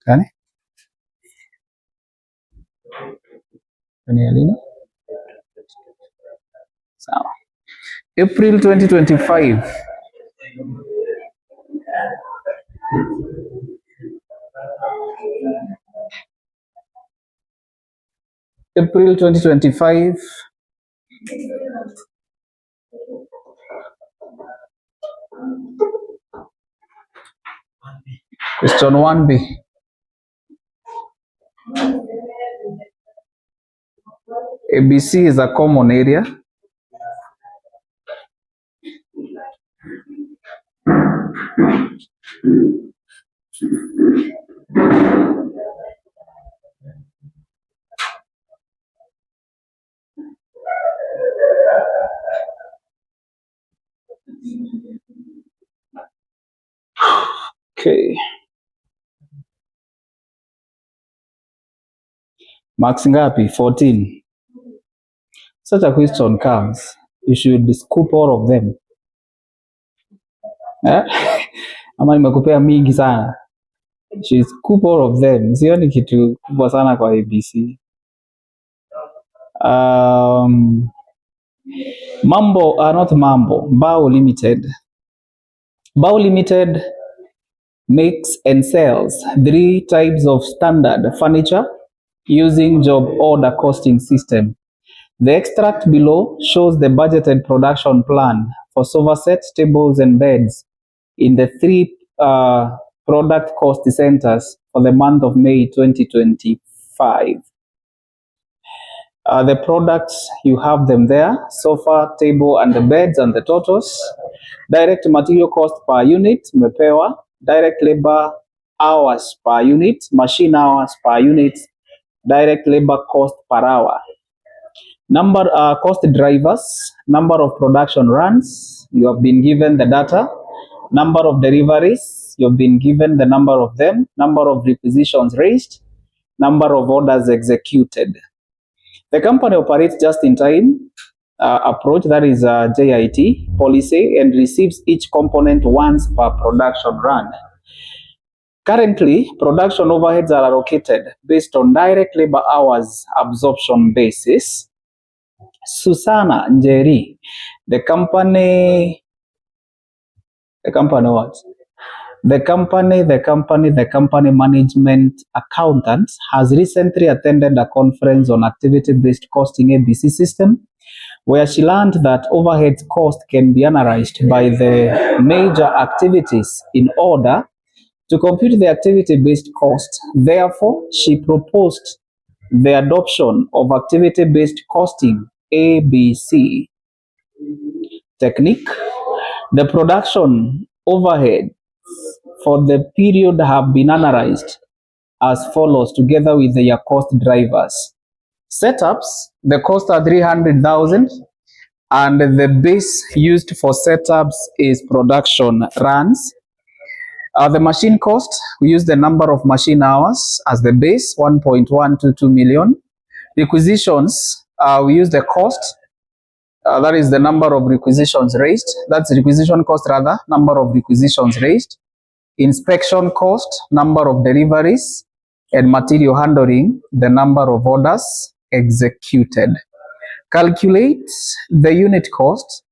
Gani? Ni lini? Sawa. April 2025. April 2025. Question 1B. ABC is a common area. Okay. Marks ngapi? 14. Such a question comes, you should scoop all of them. Ama nimekupea mingi sana. You should scoop all of them. Sioni kitu kubwa sana kwa ABC. Bao Limited. Bao Limited makes and sells 3 types of standard furniture using job order costing system. The extract below shows the budgeted production plan for sofa sets, tables, and beds in the 3 product cost centers for the month of May 2025. The products, you have them there: sofa, table, and the beds and the totals. Direct material cost per unit, mepewa. Direct labor hours per unit, machine hours per unit, direct labor cost per hour. Cost drivers, number of production runs, you have been given the data. Number of deliveries, you have been given the number of them. Number of requisitions raised, number of orders executed. The company operates just-in-time approach, that is JIT policy, and receives each component once per production run. Currently, production overheads are allocated based on direct labor hours absorption basis. Susana Njiru, the company what? The company management accountant has recently attended a conference on activity-based costing ABC system, where she learned that overhead cost can be analyzed by the major activities in order to compute the activity-based cost. Therefore, she proposed the adoption of activity-based costing ABC technique. The production overhead for the period have been analyzed as follows, together with their cost drivers. Setups, the cost are 300,000, and the base used for setups is production runs. The machine cost, we use the number of machine hours as the base, 1.122 million. Requisitions, we use the cost, that is the number of requisitions raised. That's requisition cost rather, number of requisitions raised. Inspection cost, number of deliveries. And material handling, the number of orders executed. Calculate the unit cost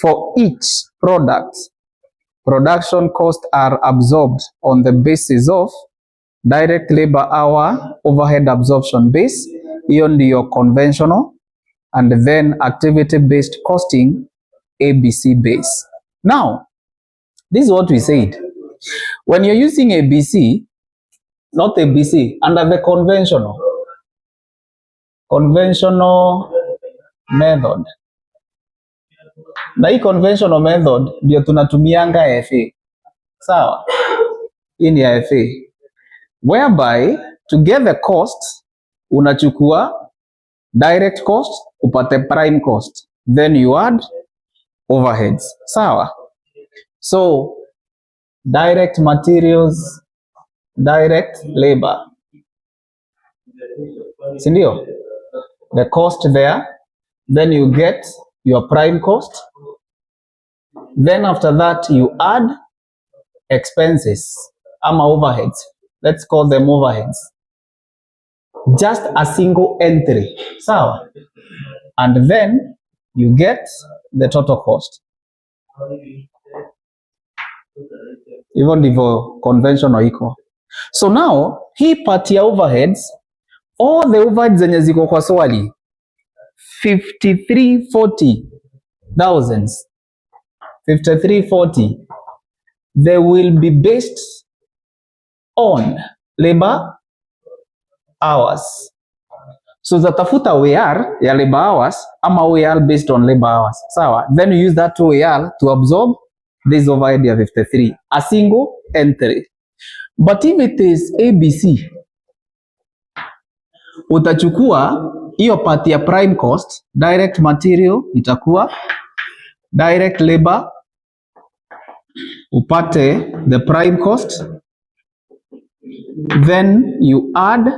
for each product. Production costs are absorbed on the basis of direct labor hour overhead absorption base, hiyo ndio conventional, and then activity-based costing, ABC base. Now, this is what we said. When you're using ABC, not ABC, under the conventional method. Na hii conventional method ndio tunatumianga FA. Sawa? Hii ni FA. Whereby, to get the cost, unachukua direct cost, upate prime cost. Then you add overheads. Sawa? So, direct materials, direct labor. Sindio? The cost there. Then you get your prime cost. Then after that, you add expenses, ama overheads. Let's call them overheads. Just a single entry. Sawa? And then you get the total cost. Hivyo ndivyo conventional iko. So now, hii part ya overheads, all the overheads zenye ziko kwa swali 5340,000, they will be based on labor hours. So zatafuta OAR ya labor hours ama OAR based on labor hours. Sawa? Then you use that OAR to absorb this overhead ya 53, a single entry. But if it is ABC, utachukua hiyo part ya prime cost, direct material itakuwa direct labor, upate the prime cost, then you add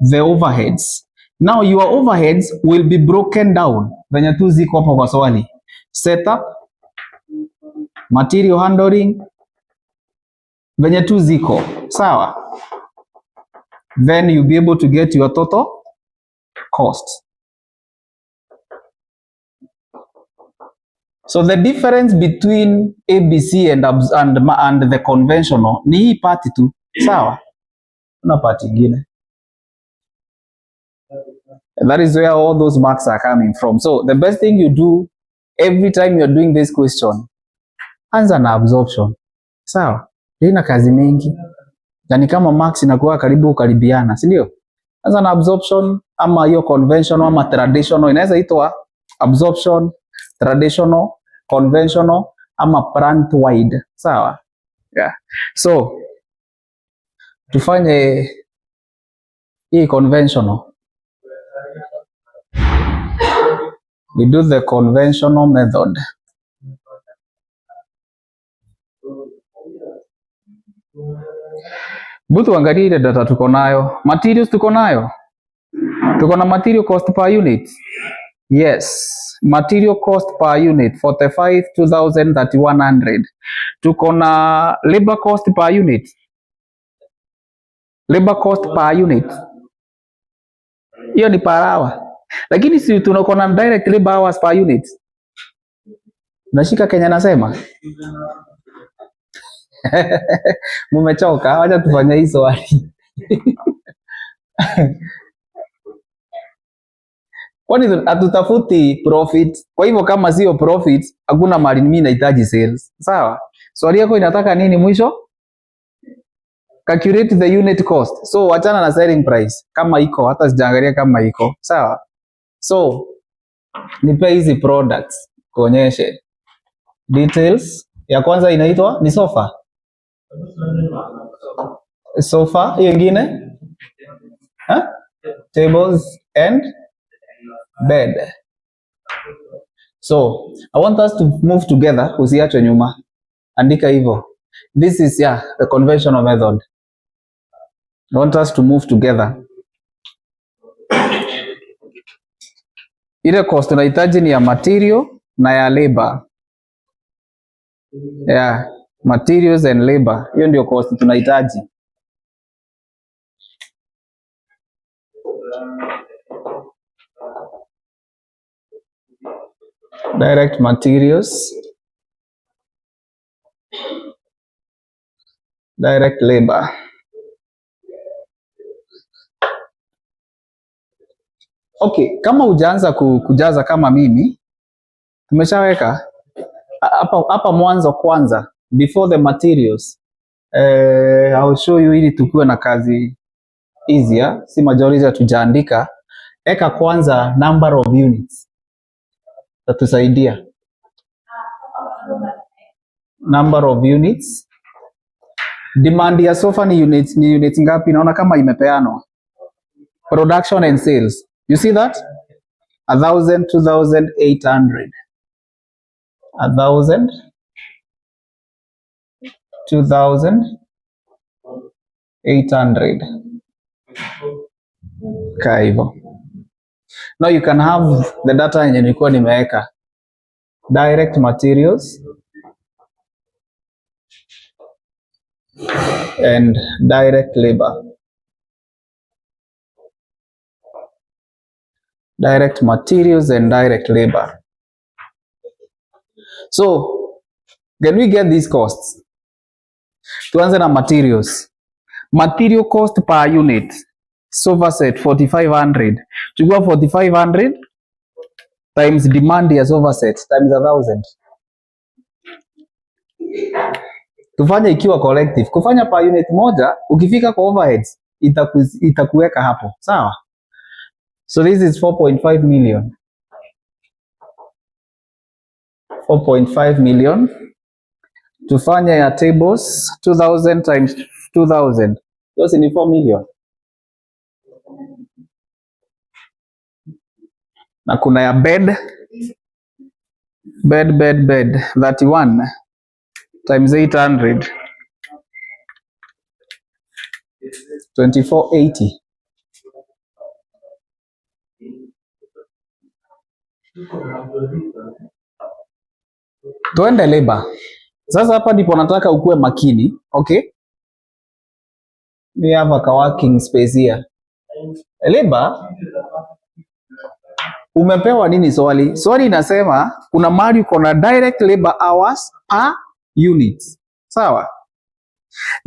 the overheads. Now your overheads will be broken down venye tu ziko hapo kwa swali. Setup, material handling, venye tu ziko. Sawa? Then you'll be able to get your total cost. So the difference between ABC and the conventional ni hii part tu. Sawa? Kuna part ingine. That is where all those marks are coming from. So the best thing you do every time you're doing this question, anza na absorption. Sawa? Haina kazi mingi. Yani kama marks inakuwa karibiana, si ndio? Anza na absorption ama hiyo conventional ama traditional, inaweza itwa absorption, traditional, conventional ama plant wide. Sawa? Yeah. So tufanye hii conventional. We do the conventional method. Butu angalia ile data tuko nayo. Materials tuko nayo. Tuko na material cost per unit. Yes. Material cost per unit 45, 2000, 3100. Tuko na labor cost per unit. Labor cost per unit. Hiyo ni per hour. Lakini si tuko na direct labor hours per unit. Nashika Kenya nasema. Mumechoka, wacha tufanye hii swali. Kwani hatutafuti profit? Kwa hivyo kama sio profit, hakuna mali mimi nahitaji sales. Sawa? Swali yako inataka nini mwisho? Calculate the unit cost. So wachana na selling price. Kama iko, hata sijaangalia kama iko. Sawa? So nipe hizi products kuonyeshe. Details. Ya kwanza inaitwa ni sofa. Sofa, hiyo ingine? Tables and bed. So, I want us to move together, usiachwe nyuma. Andika hivyo. This is the conventional method. I want us to move together. Ile cost tunahitaji ni ya material na ya labor. Materials and labor. Hiyo ndio cost tunahitaji. Direct materials, direct labor. Okay, kama hujaanza kujaza kama mimi, tumeshaweka hapa mwanzo kwanza, before the materials. I'll show you ili tukue na kazi easier, si majority hatujaandika. Eka kwanza number of units. Tatusaidia. Number of units. Demand ya sofa ni units ngapi? Naona kama imepeanwa. Production and sales. You see that? 1,000, 2,800. 1,000, 2,800. Kaa hivyo. Now you can have the data yenye nilikuwa nimeweka. Direct materials. and direct labor. Direct materials and direct labor. So, can we get these costs? Tuanze na materials. Material cost per unit. Sofa set 4500. Chukua 4500 times demand ya sofa set times 1000. Tufanye ikiwa collective. Kufanya per unit moja, ukifika kwa overheads, itakuweka hapo. Sawa? So this is 4.5 million. 4.5 million. Tufanye ya tables 2000 times 2000. Yosi ni 4 million. Na kuna ya bed 31 times 800 2480. Tuende labor. Sasa hapa ndipo nataka ukue makini, okay? We have a working space here. Labor, umepewa nini swali? Swali inasema kuna mahali uko na direct labor hours per unit. Sawa?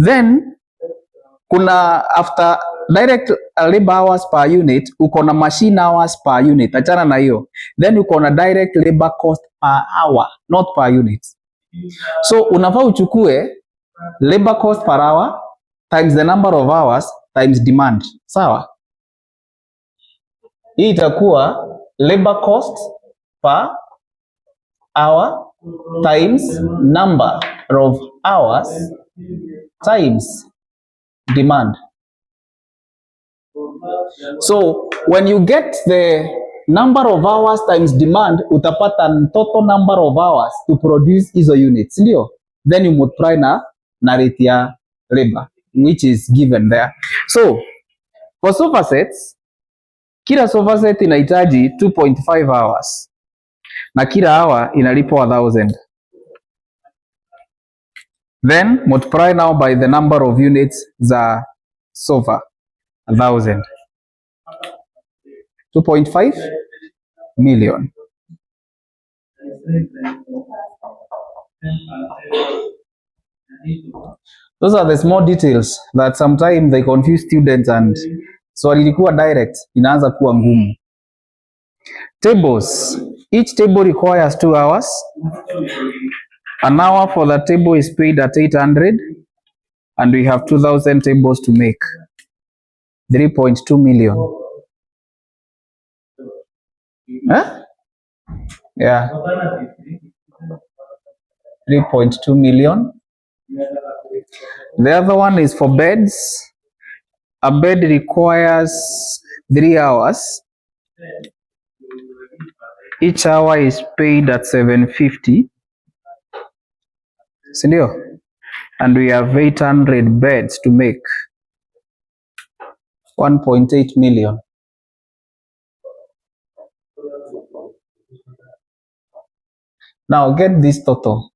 Then kuna after direct labor hours per unit uko na machine hours per unit. Achana na hiyo. Then uko na direct labor cost per hour, not per unit. So unafaa uchukue labor cost per hour times the number of hours times demand. Sawa? Hii itakuwa labor cost per hour times number of hours times demand. So when you get the number of hours times demand, utapata total number of hours to produce hizo units, ndio? Then you multiply na rate ya labor which is given there. So for sofa sets, kila sofa set inahitaji 2.5 hours na kila hour inalipwa 1000. Then multiply now by the number of units za sofa, 1000. 2.5 million. Those are the small details that sometimes they confuse students, and so ilikuwa direct inaanza kuwa ngumu. Tables. Each table requires 2 hours. An hour for the table is paid at 800, and we have 2000 tables to make. 3.2 million. Huh? Yeah. 3.2 million. The other one is for beds. A bed requires 3 hours. Each hour is paid at 750. Sindio? And we have 800 beds to make. 1.8 million. Now get this total.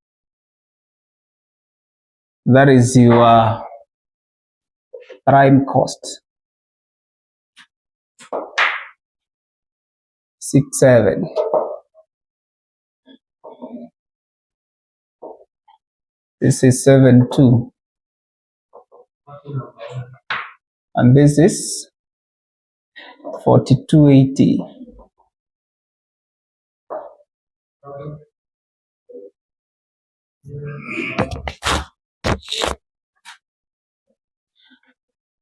That is your prime cost. 67. This is 72. And this is 4280.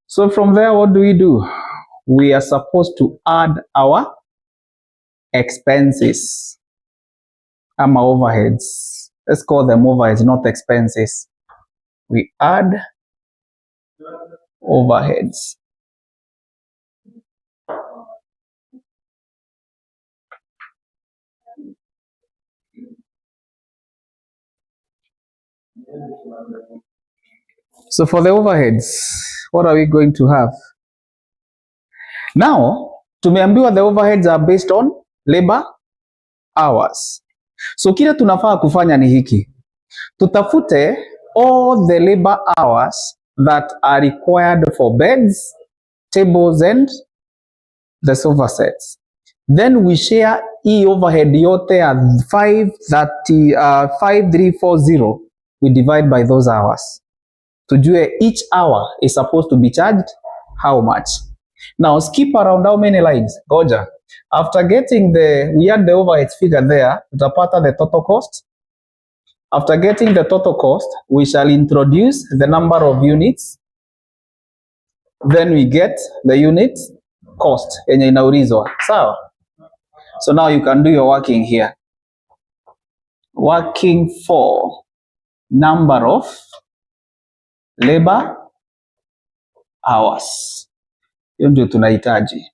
So from there, what do? We are supposed to add our expenses. Our overheads. Let's call them overheads, not expenses. We add overheads. So for the overheads, what are we going to have? Now, tumeambiwa the overheads are based on labor hours. So kile tunafaa kufanya ni hiki. Tutafute all the labor hours that are required for beds, tables and the sofa sets. Then we share hii overhead yote ya 5340, we divide by those hours. Tujue each hour is supposed to be charged how much. Now skip around how many lines? Goja. After getting we had the overhead figure there, tutapata the total cost. After getting the total cost, we shall introduce the number of units. Then we get the unit cost yenye inaulizwa. Sawa? So now you can do your working here. Working for number of labor hours. Hiyo ndio tunahitaji.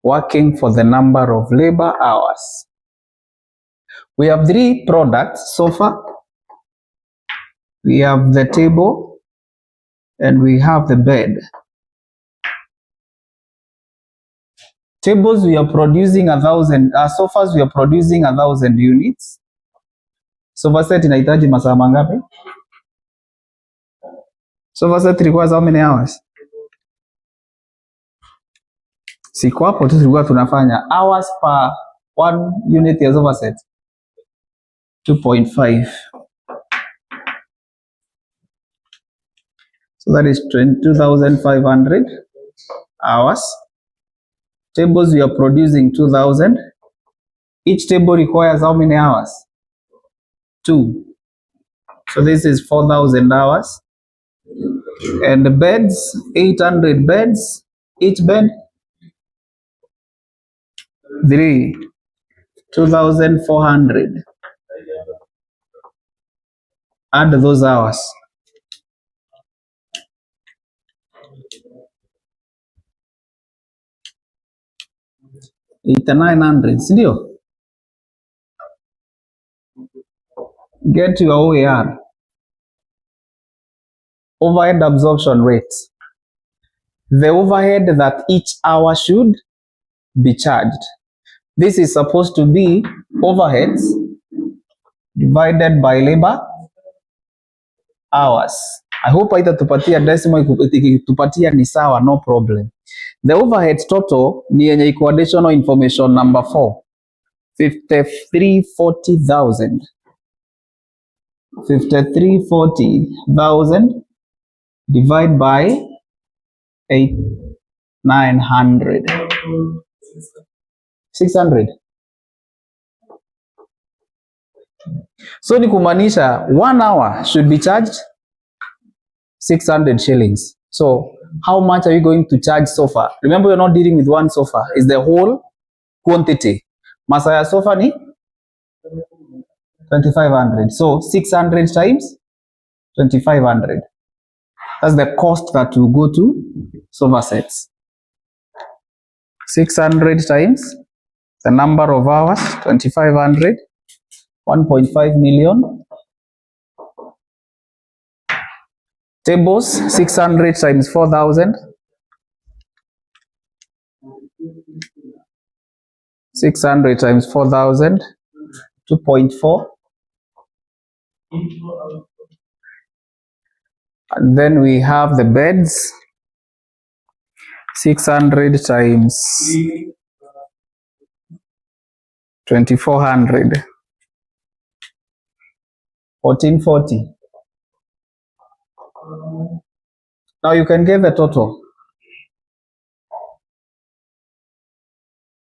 Working for the number of labor hours. We have 3 products so far. We have the table and we have the bed. Tables we are producing 1,000, sofas we are producing 1,000 units. Sofa set inahitaji masaa mangapi? Sofa set requires how many hours? Siku hapo tu tulikuwa tunafanya hours per 1 unit ya sofa set 2.5. So that is 22,500 hours. Tables we are producing 2,000. Each table requires how many hours? 2. So this is 4,000 hours. And the beds, 800 beds. Each bed 3, 2,400. Add those hours. 8,900, sindio? Get your OAR. Overhead absorption rate. The overhead that each hour should be charged. This is supposed to be overheads divided by labor hours. I hope haitatupatia decimal, ikitupatia ni sawa, no problem. The overhead total ni yenye iko additional information number 4. 5340,000. 5340,000 divide by 8,900. 600. So ni kumaanisha 1 hour should be charged 600 shillings. So how much are you going to charge sofa? Remember, you're not dealing with one sofa. It's the whole quantity. Masaa ya sofa ni 2,500. So 600 times 2,500. That's the cost that will go to sofa sets. 600 times the number of hours, 2,500, 1.5 million. Tables, 600 times 4,000. 600 times 4,000, 2.4. And then we have the beds, 600 times 2,400, 1,440. Now you can get the total.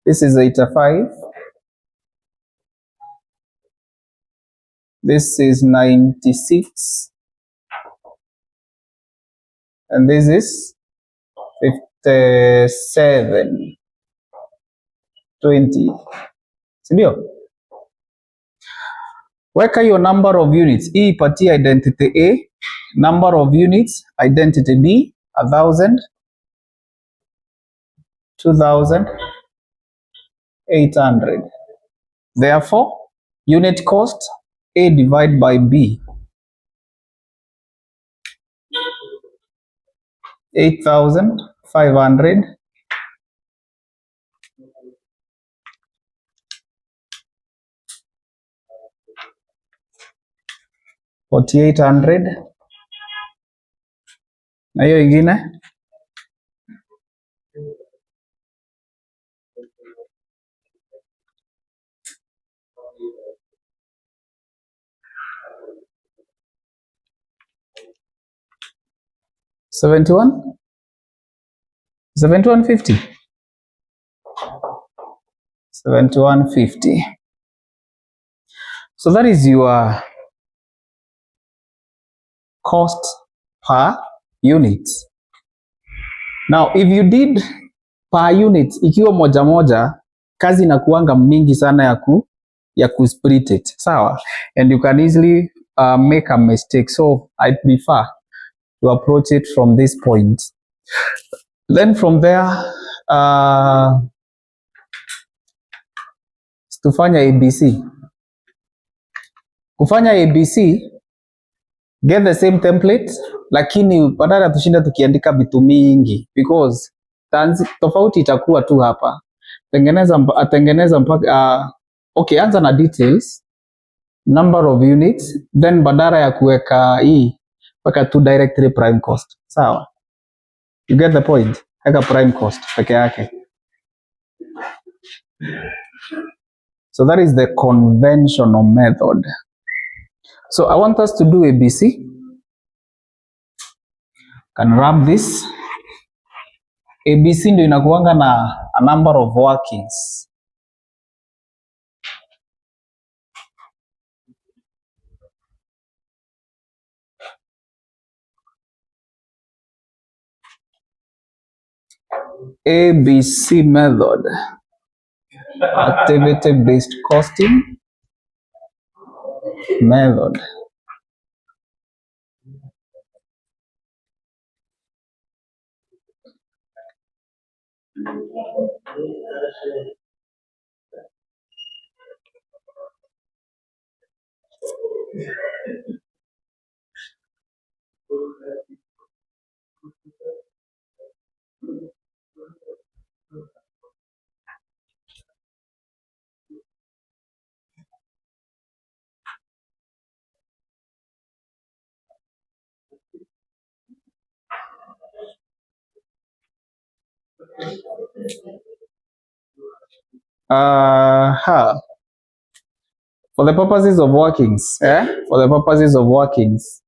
This is 85. This is 96. And this is 57. 20. Sindio? Weka your number of units. Hii ipatie identity A. Number of units, identity B, 1,000, 2,800. Therefore, unit cost A divided by B, 8,500. 4800 na hiyo ingine 71 7150 7150. So that is your cost per unit. Now if you did per unit ikiwa moja moja, kazi inakuanga mingi sana ya ku split it, sawa, and you can easily make a mistake, so I prefer to approach it from this point. Then from there tufanya ABC. Kufanya ABC, get the same template, lakini badala tushinda tukiandika vitu mingi, because tofauti itakuwa tu hapa. Tengeneza mpaka okay, anza na details, number of units, then badala ya kuweka hii weka tu directly prime cost, sawa. You get the point? Weka prime cost peke yake. So that is the conventional method. So I want us to do ABC. Can rub this. ABC ndio inakuanga na a number of workings. ABC method. Activity based costing method. For the purposes of workings, for the purposes of workings,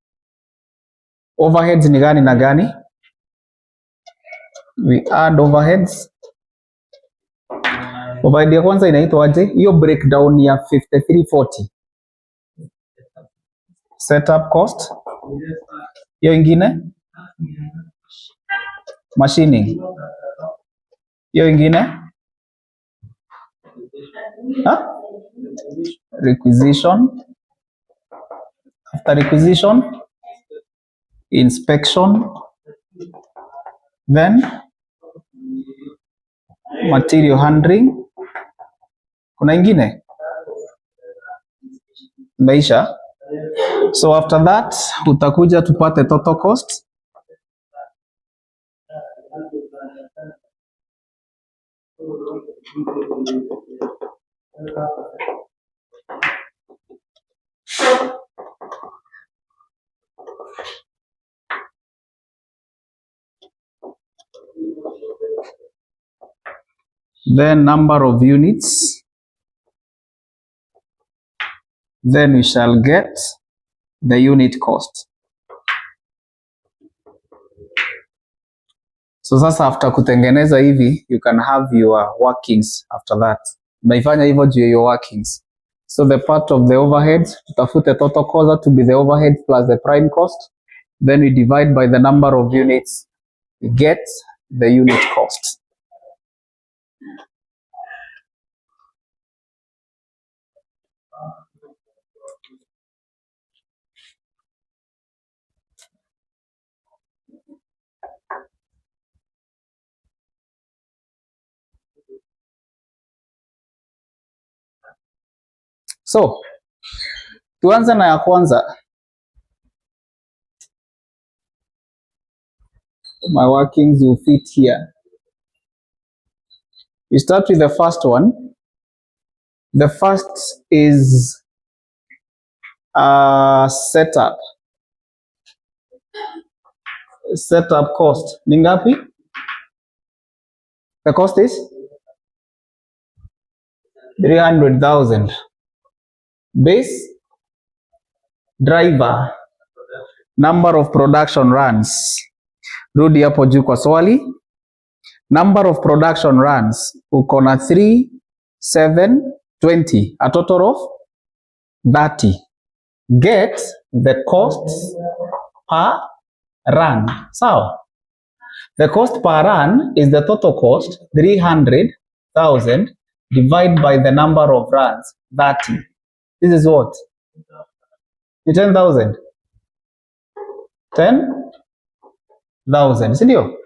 overheads ni gani na gani? We add overheads. Overhead ya kwanza inaitwa aje? Hiyo breakdown ya 5340. Setup cost. Hiyo ingine? Machining. Hiyo ingine? Requisition. After requisition, inspection, then material handling. Kuna ingine? Meisha. So after that, utakuja tupate total cost. Then number of units. Then we shall get the unit cost. So sasa after kutengeneza hivi, you can have your workings after that. Unaifanya hivyo juu your workings. So the part of the overheads, tutafute total cost to be the overhead plus the prime cost. Then we divide by the number of units. We get the unit cost. So, tuanze na ya kwanza. My workings will fit here. We start with the first one. The first is Setup cost ni ngapi? The cost is 300,000. Base driver, number of production runs. Rudi hapo juu kwa swali. Number of production runs uko na 3, 7, 20, a total of 30. Get the costs per run. Sawa? The cost per run is the total cost 300,000 divided by the number of runs 30. This is what? 10,000. 10,000, sindio?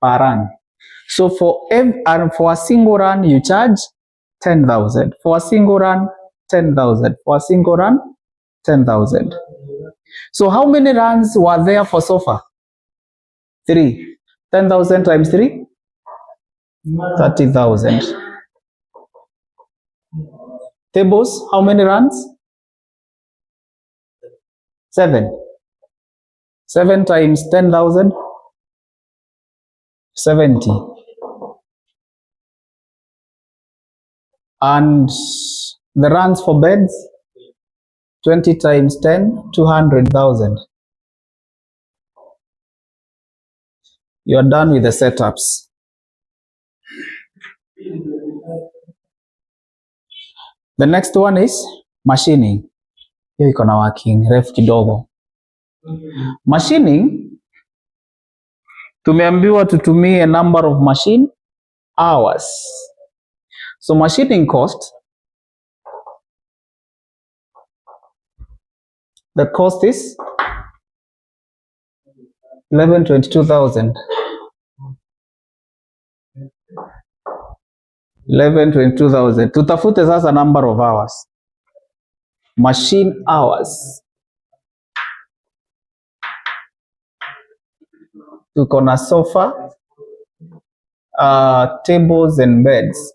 Per run. So for a single run you charge 10,000. For a single run 10,000. For a single run 10,000. So how many runs were there for so far? 3. 10,000 times 3? 30,000. Tables, how many runs? 7. 7 times 10,000? 70. And the runs for beds? 20 times 10, 200,000. You are done with the setups. The next one is machining. Hiyo iko na working ref kidogo. Machining, tumeambiwa tutumie number of machine hours. So machining cost, the cost is 1122,000. 1122,000. Tutafute sasa number of hours. Machine hours. Tuko na sofa, tables and beds.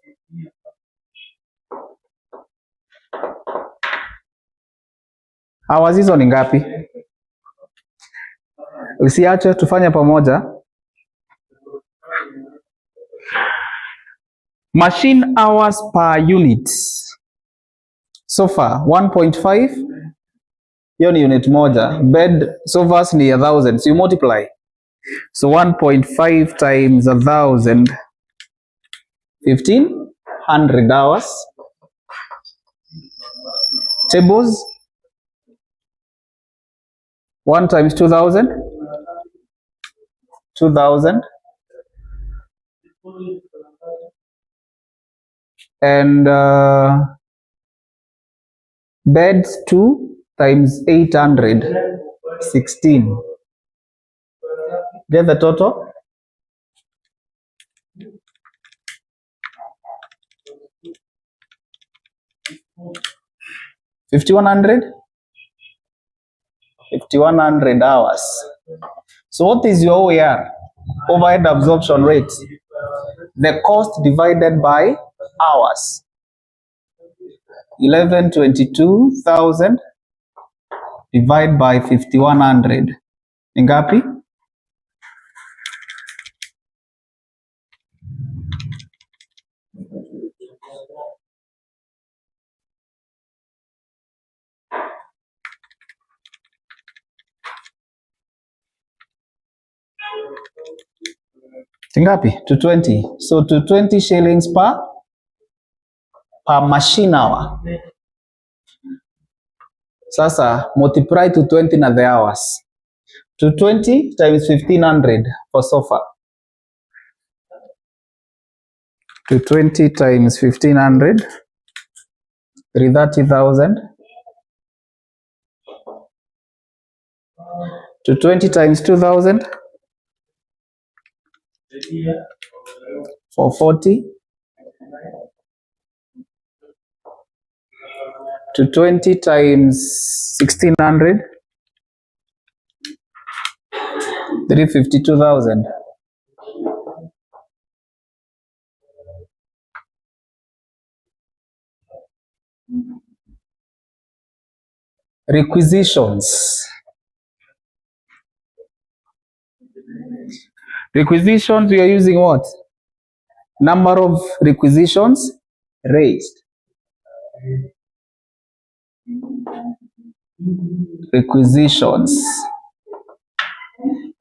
Hours hizo ni ngapi? Usiache tufanye pamoja. Machine hours per unit. Sofa 1.5, hiyo ni unit moja. Bed sofas ni 1,000, so you multiply. So 1.5 times 1,000, 1,500 hours. Tables, 1 times 2,000, 2,000. And beds 2 times 800, 16. Get the total? $5,100? 5,100 hours. So what is your OAR? Overhead absorption rate. The cost divided by hours. 1122,000 divided by 5,100. Ngapi? Ngapi? 220. So 220 shillings per machine hour. Sasa multiply 220 na the hours. 220 times 1,500 for sofa. 220 times 1,500, 330,000. 220 times 2,000, 440. 220 times 1,600, 352,000. Requisitions. Requisitions, we are using what? Number of requisitions raised. Requisitions.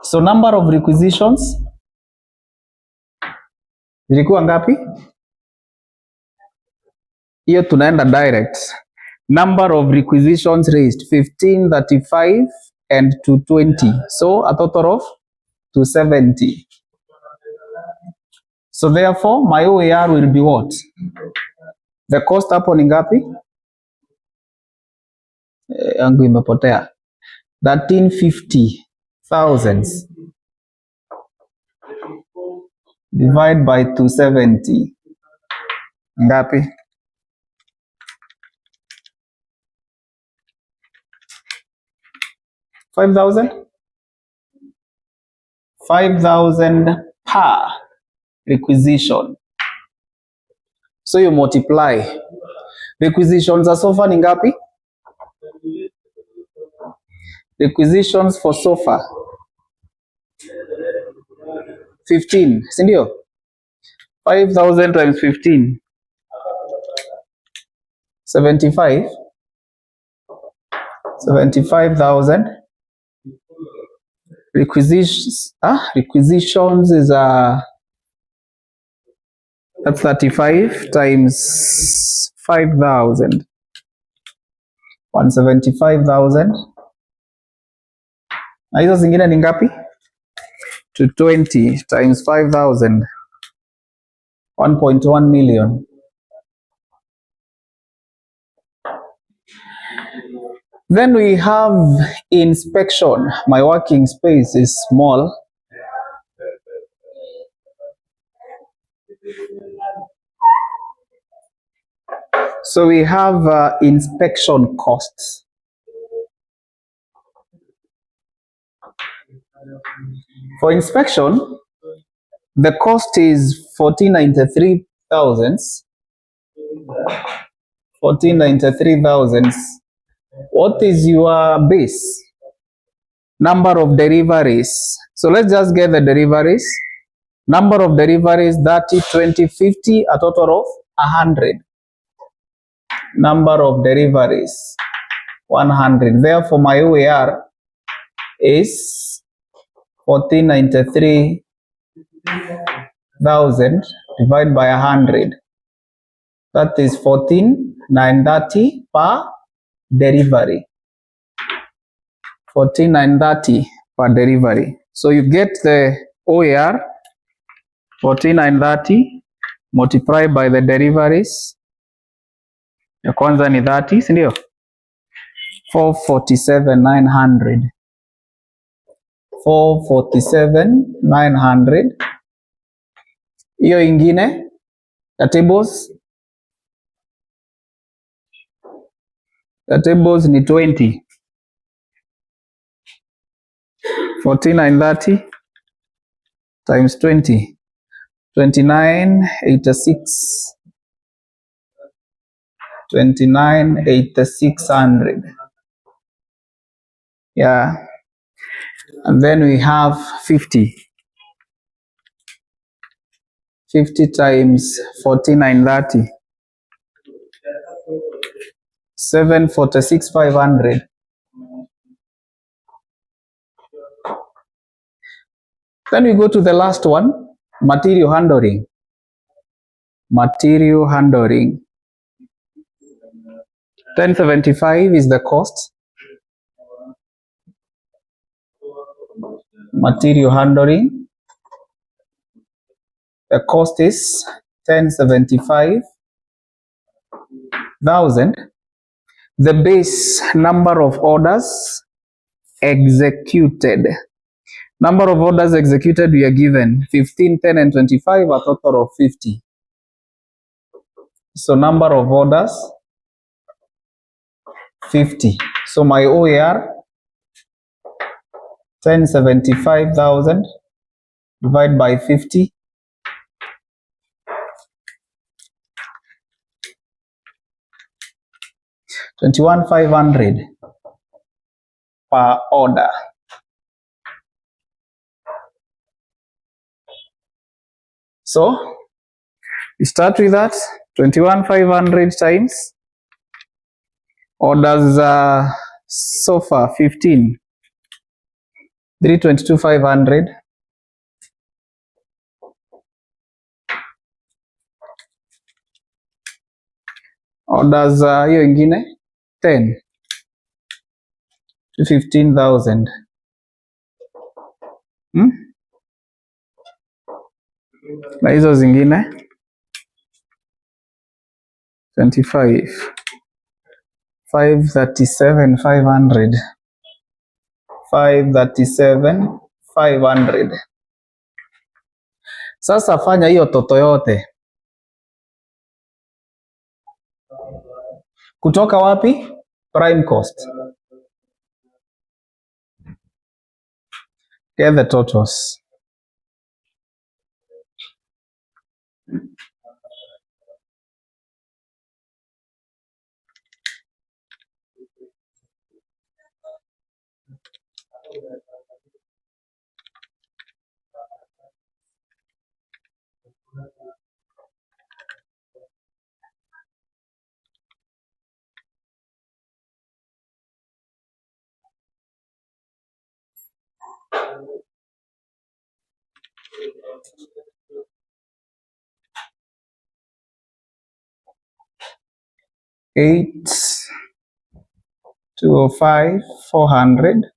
So number of requisitions zilikuwa ngapi? Hiyo tunaenda direct. Number of requisitions raised 15, 35 and 220. So a total of 270. So therefore my OAR will be what? The cost hapo ni ngapi? Yangu imepotea. 1350,000 divide by 270. Ngapi? 5,000? 5,000 per requisition. So you multiply. Requisitions za sofa ni ngapi? Requisitions for sofa 15, si ndio? 5,000 times 15 75,000. Requisitions is that's 35 times 5,000 175,000. Na hizo zingine ni ngapi? 220 times 5,000 1.1 million. Then we have inspection. My working space is small. So we have inspection costs. For inspection, the cost is 1493,000. 1493,000. What is your base? Number of deliveries. So let's just get the deliveries. Number of deliveries 30, 20, 50, a total of 100. Number of deliveries 100. Therefore, my OAR is 1493,000 divided by 100. That is 14,930 per delivery. 14,930 per delivery. So you get the OAR 14,930 multiplied by the deliveries. Ya kwanza ni 30, si ndio? 447,900. 447,900. Hiyo ingine the tables ni 20. 14,930 times 20. 29,86. 29,8600. Yeah. And then we have 50. 50 times 14,930. 746,500. Then we go to the last one, material handling. Material handling. 1075 is the cost. Material handling. The cost is 1075,000. The base number of orders executed. Number of orders executed we are given 15, 10 and 25, a total of 50. So number of orders 50. So my OAR 1075,000 divided by 50. 21,500. per order. So we start with that 21,500 times orders so far 15, 322,500 orders hiyo ingine 10 to 15,000. Na hizo zingine 25, 537,500, 537,500. Sasa fanya hiyo toto yote kutoka wapi? Prime cost. Get the totals. Eight, 205, 400.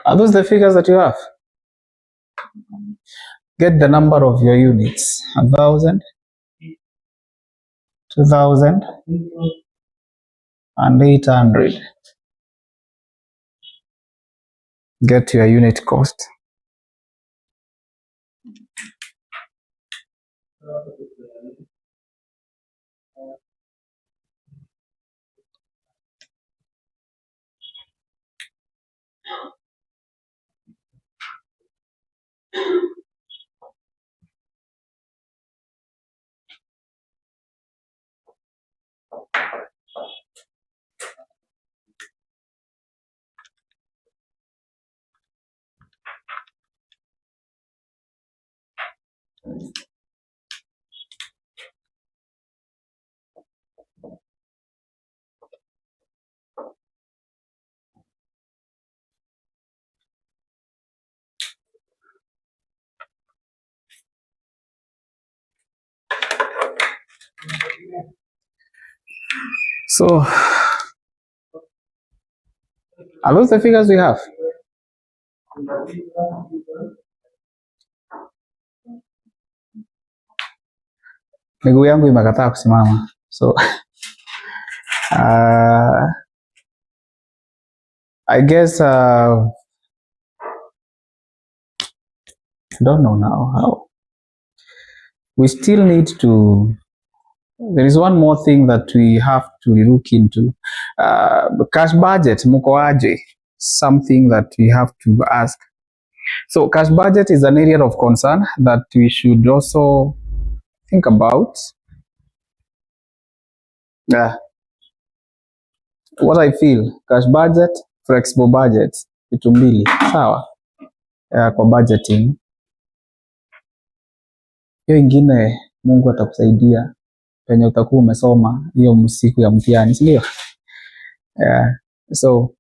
Are those the figures that you have? Get the number of your units. 1,000, 2,000, and 800. Get your unit cost. So, are those the figures we have? Miguu yangu imekataa kusimama. So, I guess don't know now how. We still need to. There is one more thing that we have to look into. Cash budget, muko aje? Something that we have to ask. So cash budget is an area of concern that we should also think about. Yeah. what I feel, cash budget, flexible budget, vitu mbili sawa. Kwa budgeting hiyo ingine, Mungu atakusaidia penye utakuwa umesoma hiyo siku ya mtihani, si ndio? So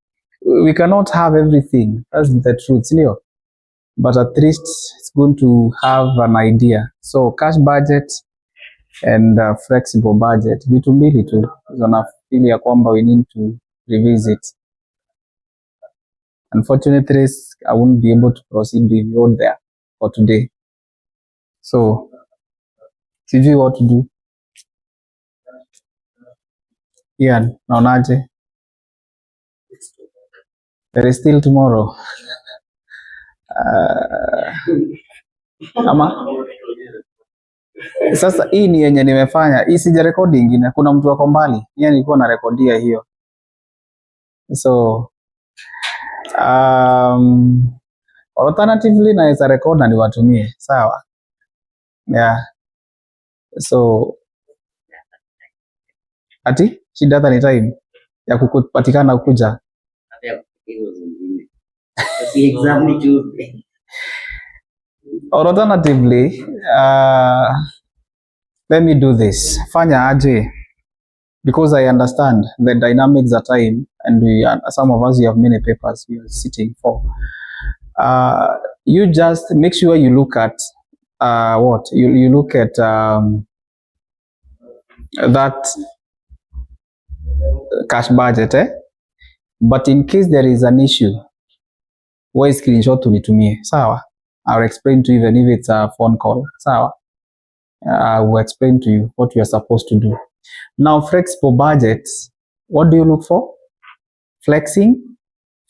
we cannot have everything, that's the truth, si ndio? But at least it's going to have an idea. So cash budget and flexible budget, vitu mbili tu zonafili ya kwamba we need to revisit. Unfortunately, I won't be able to proceed with you there for today. So sijui what to do. Ian, naonaje? There is still tomorrow. Ama sasa hii ni yenye nimefanya, hii sija rekodi ingine. Kuna mtu wako mbali, yeye nilikuwa na rekodia hiyo. So alternatively naweza record na niwatumie, sawa? Yeah. So ati shida hata ni time ya kupatikana kuja. Or alternatively, let me do this. Fanya aje, because I understand the dynamics at time, and some of us, you have many papers we are sitting for. You just make sure you look at what you look at that cash budget, but in case there is an issue, why screenshot unitumie, sawa? I'll explain to you, even if it's a phone call, sawa? I will explain to you what you are supposed to do. Now, flexible budgets, what do you look for? Flexing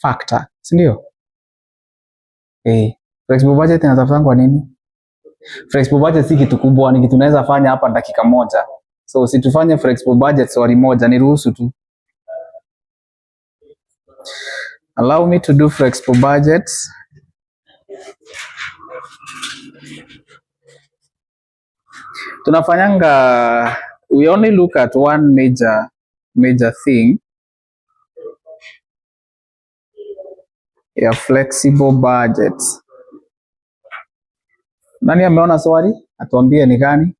factor, si ndio? Flexible budget inatafuta kwa nini? Flexible budget si kitu kubwa, ni kitu tunaweza fanya hapa dakika moja. So situfanye flexible budget swali moja, niruhusu tu. Allow me to do flexible budgets. Tunafanyanga, we only look at one major thing ya flexible budgets. Nani ameona swali? Atuambie ni gani?